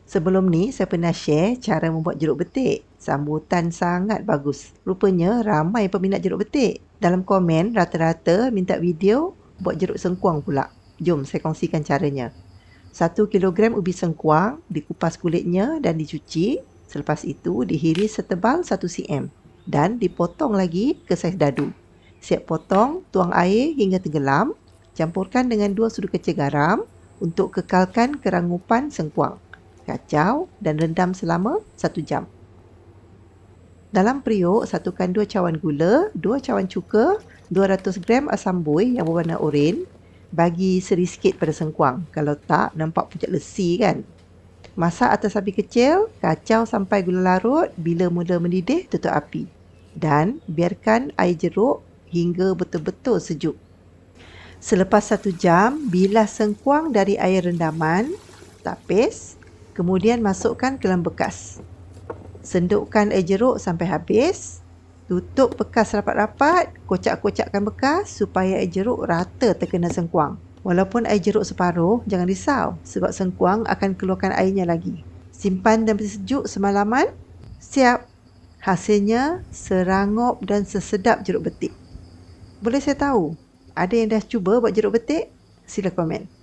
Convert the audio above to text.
Sebelum ni saya pernah share cara membuat jeruk betik. Sambutan sangat bagus. Rupanya ramai peminat jeruk betik. Dalam komen rata-rata minta video buat jeruk sengkuang pula. Jom saya kongsikan caranya. 1 kilogram ubi sengkuang dikupas kulitnya dan dicuci. Selepas itu dihiris setebal 1 cm dan dipotong lagi ke saiz dadu. Siap potong, tuang air hingga tenggelam. Campurkan dengan 2 sudu kecil garam untuk kekalkan kerangupan sengkuang. Kacau dan rendam selama 1 jam. Dalam periuk, satukan 2 cawan gula, 2 cawan cuka, 200 gram asam bui yang berwarna oranye. Bagi seri sikit pada sengkuang. Kalau tak, nampak pucat lesi kan? Masak atas api kecil, kacau sampai gula larut. Bila mula mendidih, tutup api. Dan biarkan air jeruk hingga betul-betul sejuk. Selepas 1 jam, bilas sengkuang dari air rendaman, tapis. Kemudian masukkan ke dalam bekas. Sendukkan air jeruk sampai habis. Tutup bekas rapat-rapat, kocak-kocakkan bekas supaya air jeruk rata terkena sengkuang. Walaupun air jeruk separuh, jangan risau sebab sengkuang akan keluarkan airnya lagi. Simpan dalam sejuk semalaman. Siap. Hasilnya serangup dan sesedap jeruk betik. Boleh saya tahu, ada yang dah cuba buat jeruk betik? Sila komen.